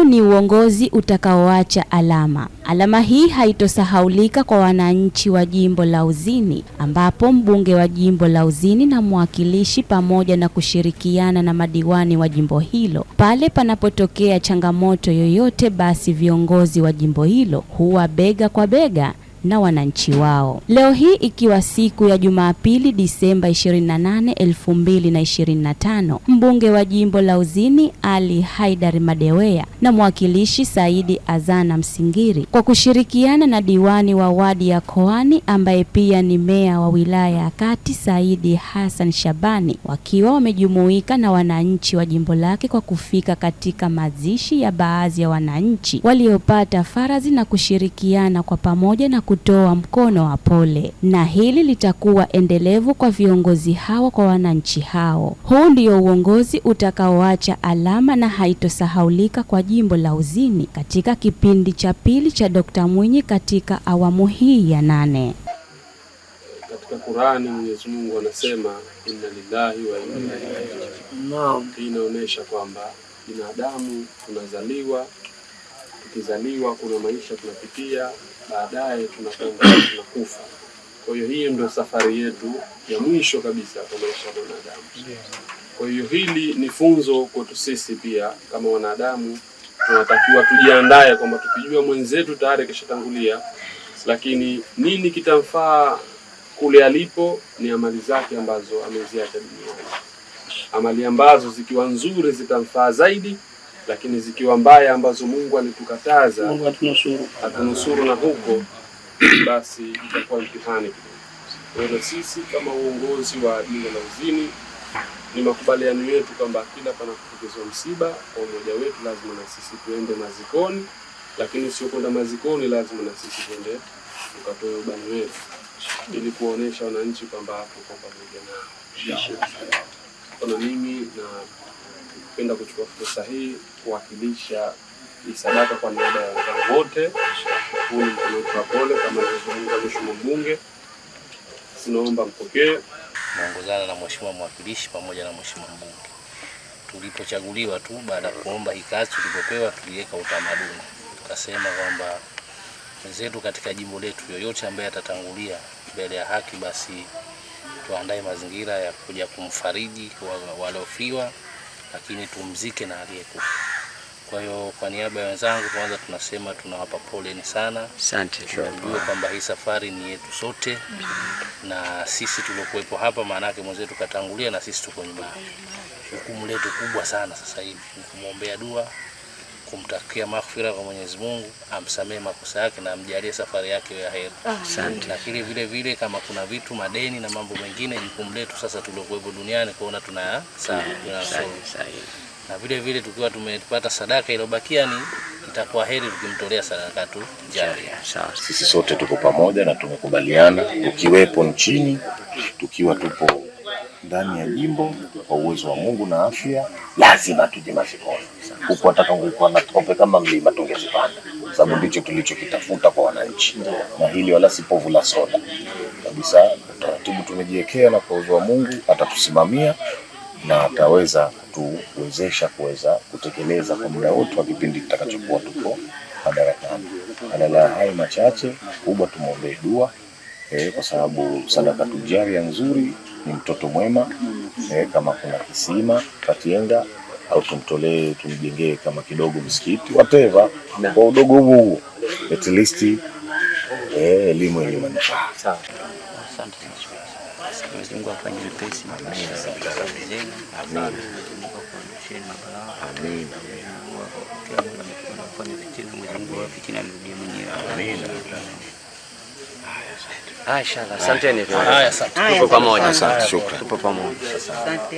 ni uongozi utakaoacha alama. Alama hii haitosahaulika kwa wananchi wa jimbo la Uzini, ambapo mbunge wa jimbo la Uzini na mwakilishi pamoja na kushirikiana na madiwani wa jimbo hilo, pale panapotokea changamoto yoyote, basi viongozi wa jimbo hilo huwa bega kwa bega na wananchi wao. Leo hii ikiwa siku ya Jumapili Disemba 28, 2025, mbunge wa jimbo la Uzini Ali Haidar Madewea na mwakilishi Saidi Azana Msingiri kwa kushirikiana na diwani wa wadi ya Koani ambaye pia ni meya wa wilaya ya Kati Saidi Hassan Shabani, wakiwa wamejumuika na wananchi wa jimbo lake kwa kufika katika mazishi ya baadhi ya wananchi waliopata farazi na kushirikiana kwa pamoja na kutoa mkono wa pole, na hili litakuwa endelevu kwa viongozi hao kwa wananchi hao. Huu ndio uongozi utakaoacha alama na haitosahaulika kwa jimbo la Uzini katika kipindi cha pili cha Dr. Mwinyi katika awamu hii ya 8. Katika Qur'ani Mwenyezi Mungu anasema inna lillahi wa inna ilaihi raji'un. Hii inaonyesha kwamba binadamu tunazaliwa, tukizaliwa kuna maisha tunapitia, baadaye tunakufa. Kwa hiyo hii ndio safari yetu ya mwisho kabisa kwa maisha ya wanadamu. Kwa hiyo hili ni funzo kwetu sisi pia kama wanadamu. Tunatakiwa tujiandae kwamba tukijua mwenzetu tayari kishatangulia, lakini nini kitamfaa kule alipo ni amali zake ambazo ameziacha duniani. Amali ambazo zikiwa nzuri zitamfaa zaidi, lakini zikiwa mbaya ambazo Mungu alitukataza, Mungu atunusuru na huko, basi itakuwa mtihani. Kwa hiyo sisi kama uongozi wa jimbo la Uzini ni makubaliano yetu kwamba kila panapotokea msiba, kwa umoja wetu lazima na sisi tuende mazikoni, lakini sio kwenda mazikoni, lazima na sisi tuende tukatoe ubani wetu ili kuonesha wananchi kwamba tuko pamoja nao. Kwa mimi napenda kuchukua fursa hii kuwakilisha sadaka kwa niaba ya wenzangu wote. Huu ni mkono wa pole kama alivyozungumza mheshimiwa mbunge. Tunaomba mpokee. Naongozana na mheshimiwa mwakilishi pamoja na mheshimiwa mbunge. Tulipochaguliwa tu baada ya kuomba hii kazi tulipopewa, tuliweka utamaduni. Tukasema kwamba wenzetu katika jimbo letu yoyote ambaye atatangulia mbele ya haki, basi tuandae mazingira ya kuja kumfariji waliofiwa, lakini tumzike na aliyekufa. Kwa hiyo kwa niaba ya wenzangu kwanza tunasema tunawapa poleni sana. Asante. Tunajua kwamba hii safari ni yetu sote, na sisi tuliokuwepo hapa maana yake mwenzetu katangulia na sisi tuko nyumbani. Jukumu letu kubwa sana sasa hivi ni kumwombea dua, kumtakia maghfira kwa Mwenyezi Mungu, amsamehe makosa yake na amjalie safari yake ya heri. Asante. Lakini vile vile kama kuna vitu madeni na mambo mengine, jukumu letu sasa tuliokuwepo duniani kuona tunayasahau. Na vile vile tukiwa tumepata sadaka iliyobakia ni itakuwa heri tukimtolea sadaka tu jaria. Sisi sote tuko pamoja na tumekubaliana, ukiwepo nchini, tukiwa tupo ndani ya jimbo, kwa uwezo wa Mungu na afya, lazima tuje mazikoni. Huko nataka ungekuwa na tope kama mlima tungezipanda, sababu ndicho tulichokitafuta kwa wananchi, na hili wala si povu la soda kabisa. Taratibu tumejiwekea na kwa uwezo wa Mungu atatusimamia na ataweza kutuwezesha kuweza kutekeleza kwa muda wote wa kipindi kitakachokuwa tuko madarakani. Badala hai machache kubwa, tumuombe dua kwa sababu sadaka tujaria nzuri ni mtoto mwema. Kama kuna kisima Katienga au tumtolee, tumjengee kama kidogo msikiti whatever, kwa udogo huu at least elimu yenye manufaa. Sawa. Asante. Mwenyezi Mungu afanye wepesi. Amin. Inshallah. Asante. Tupo pamoja. Asante. Shukrani. Tupo pamoja.